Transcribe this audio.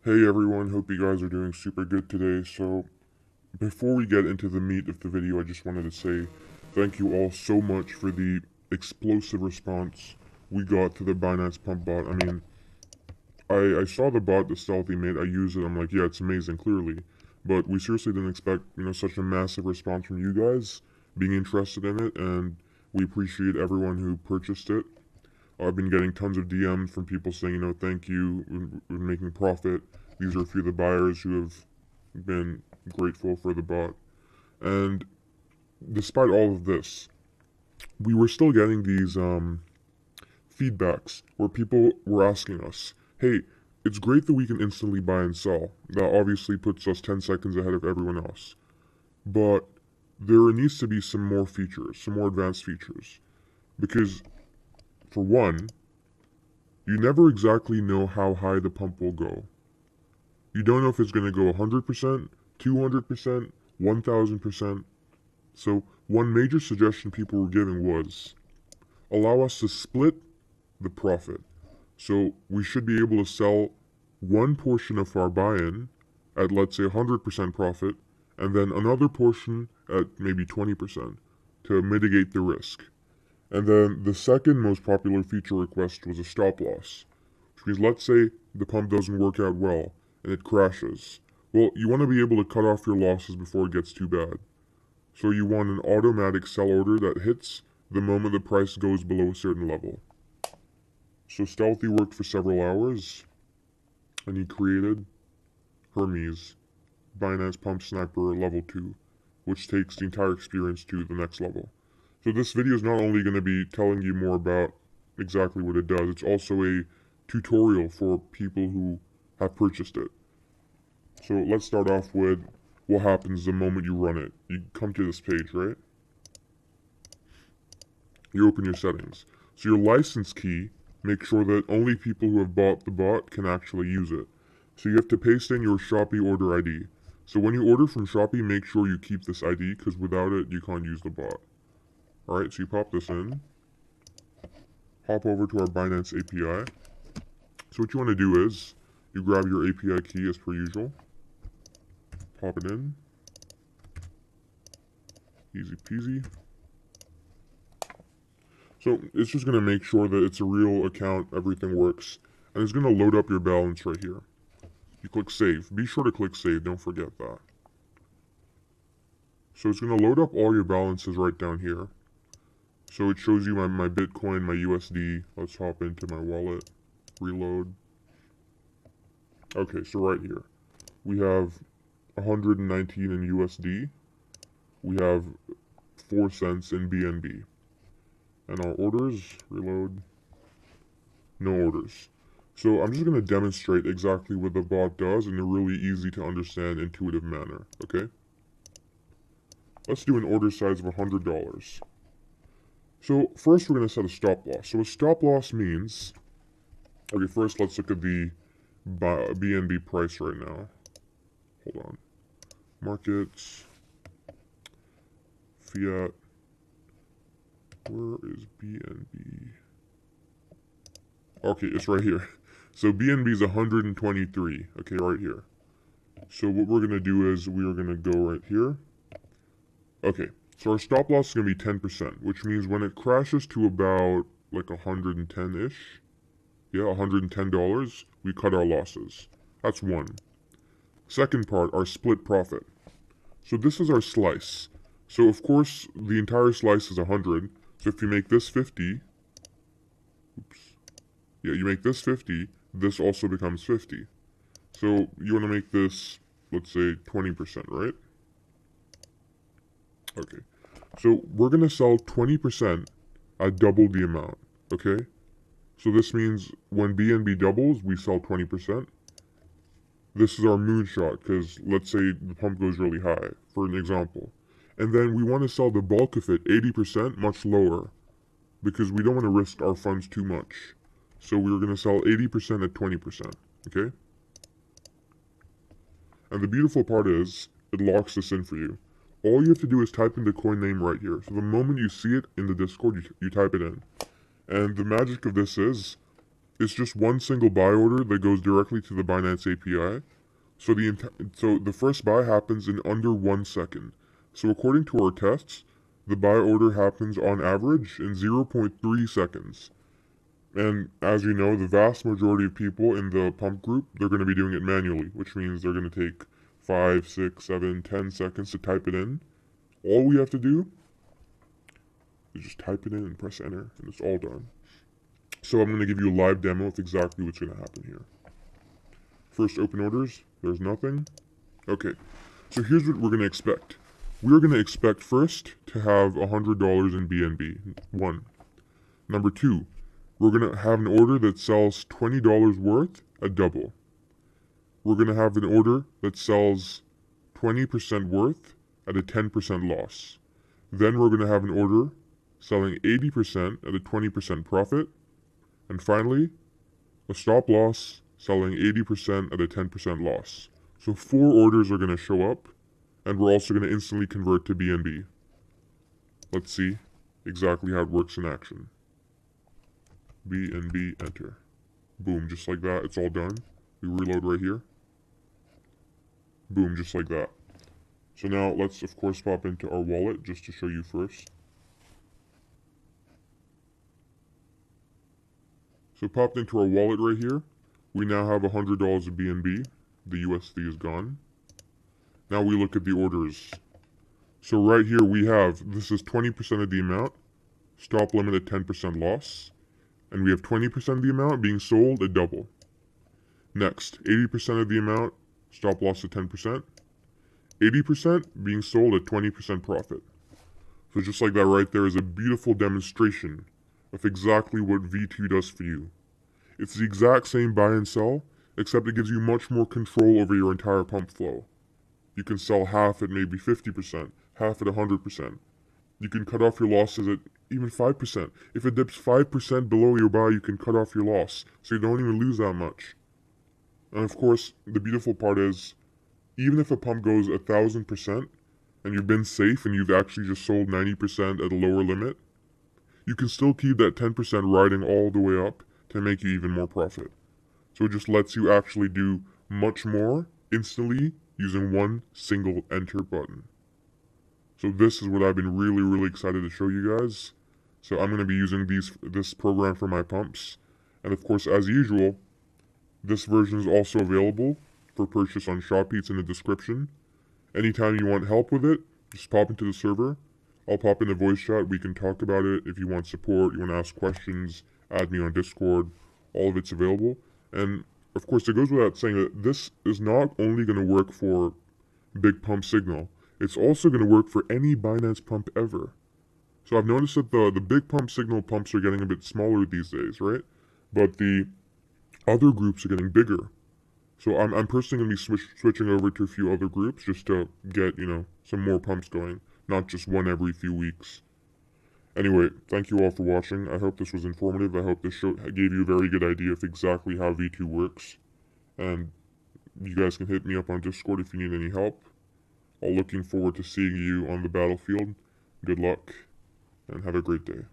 Hey everyone, hope you guys are doing super good today. So, before we get into the meat of the video, I just wanted to say thank you all so much for the explosive response we got to the Binance pump bot. I saw the bot that Stealthy made, I used it, I'm like, yeah, it's amazing, clearly. But we seriously didn't expect, such a massive response from you guys being interested in it, and we appreciate everyone who purchased it. I've been getting tons of DMs from people saying, thank you, we're making profit. These are a few of the buyers who have been grateful for the bot. And despite all of this, we were still getting these feedbacks where people were asking us, hey, it's great that we can instantly buy and sell. That obviously puts us 10 seconds ahead of everyone else. But there needs to be some more features, some more advanced features. Because, for one, you never exactly know how high the pump will go. You don't know if it's going to go 100%, 200%, 1000%. So, one major suggestion people were giving was allow us to split the profit. So, we should be able to sell one portion of our buy in at, let's say, 100% profit, and then another portion at maybe 20% to mitigate the risk. And then the second most popular feature request was a stop loss, which means let's say the pump doesn't work out well and it crashes. Well, you want to be able to cut off your losses before it gets too bad. So you want an automatic sell order that hits the moment the price goes below a certain level. So Stealthy worked for several hours and he created Hermes, Binance Pump Sniper Level 2, which takes the entire experience to the next level. So this video is not only going to be telling you more about exactly what it does, it's also a tutorial for people who have purchased it. So let's start off with what happens the moment you run it. You come to this page, right? You open your settings. So your license key, make sure that only people who have bought the bot can actually use it. So you have to paste in your Shopee order ID. So when you order from Shopee, make sure you keep this ID because without it, you can't use the bot. Alright, so you pop this in. Hop over to our Binance API. So what you want to do is, you grab your API key as per usual. Pop it in. Easy peasy. So it's just going to make sure that it's a real account, everything works. And it's going to load up your balance right here. You click save. Be sure to click save, don't forget that. So it's going to load up all your balances right down here. So it shows you my Bitcoin, my USD. Let's hop into my wallet. Reload. Okay, so right here. We have 119 in USD. We have 4 cents in BNB. And our orders, reload. No orders. So I'm just going to demonstrate exactly what the bot does in a really easy to understand, intuitive manner, okay? Let's do an order size of $100. So first we're going to set a stop loss. So a stop loss means, okay, first let's look at the BNB price right now. Hold on. Markets, fiat, where is BNB? Okay, it's right here. So BNB is 123, okay, right here. So what we're going to do is we are going to go right here. Okay, so our stop loss is going to be 10%, which means when it crashes to about like 110-ish, yeah, $110, we cut our losses. That's one. Second part, our split profit. So this is our slice. So of course, the entire slice is 100. So if you make this 50, oops, yeah, you make this 50, this also becomes 50. So you want to make this, let's say, 20%, right? Okay. So we're going to sell 20% at double the amount, okay? So this means when BNB doubles, we sell 20%. This is our moonshot, because let's say the pump goes really high, for an example. And then we want to sell the bulk of it, 80%, much lower, because we don't want to risk our funds too much. So we're going to sell 80% at 20%, okay? And the beautiful part is, it locks this in for you. All you have to do is type in the coin name right here. So the moment you see it in the Discord, you type it in. And the magic of this is, It's just one single buy order that goes directly to the Binance API. So the first buy happens in under 1 second. So according to our tests, the buy order happens on average in 0.3 seconds. And as you know, the vast majority of people in the pump group, they're going to be doing it manually, which means they're going to take 5, 6, 7, 10 seconds to type it in. All we have to do is just type it in and press enter, and it's all done. So I'm going to give you a live demo of exactly what's going to happen here. First open orders, there's nothing. Okay, so here's what we're going to expect. We're going to expect first to have $100 in BNB, 1. Number 2, we're going to have an order that sells $20 worth at double. We're going to have an order that sells 20% worth at a 10% loss. Then we're going to have an order selling 80% at a 20% profit. And finally, a stop loss selling 80% at a 10% loss. So 4 orders are going to show up, and we're also going to instantly convert to BNB. Let's see exactly how it works in action. BNB, enter. Boom, just like that, it's all done. We reload right here. Boom, just like that. So now let's of course pop into our wallet just to show you first. So popped into our wallet right here. We now have $100 of BNB. The USD is gone. Now we look at the orders. So right here we have, this is 20% of the amount, stop limit at 10% loss. And we have 20% of the amount being sold at double. Next, 80% of the amount, stop loss at 10%. 80% being sold at 20% profit. So just like that right there is a beautiful demonstration of exactly what V2 does for you. It's the exact same buy and sell, except it gives you much more control over your entire pump flow. You can sell half at maybe 50%, half at 100%. You can cut off your losses at even 5%. If it dips 5% below your buy, you can cut off your loss, so you don't even lose that much. And of course, the beautiful part is, even if a pump goes 1,000%, and you've been safe and you've actually just sold 90% at a lower limit, you can still keep that 10% riding all the way up to make you even more profit. So it just lets you actually do much more instantly using one single enter button. So this is what I've been really excited to show you guys. So I'm going to be using this program for my pumps. And of course, as usual, this version is also available for purchase on Shopee in the description. Anytime you want help with it, just pop into the server. I'll pop in the voice chat. We can talk about it. If you want support, you want to ask questions, add me on Discord. All of it's available. And of course, it goes without saying that this is not only going to work for Big Pump Signal, it's also going to work for any Binance pump ever. So I've noticed that the Big Pump Signal pumps are getting a bit smaller these days, right? But the other groups are getting bigger. So I'm personally going to be switching over to a few other groups just to get, some more pumps going. Not just one every few weeks. Anyway, thank you all for watching. I hope this was informative. I hope this gave you a very good idea of exactly how V2 works. And you guys can hit me up on Discord if you need any help. I'm looking forward to seeing you on the battlefield. Good luck, and have a great day.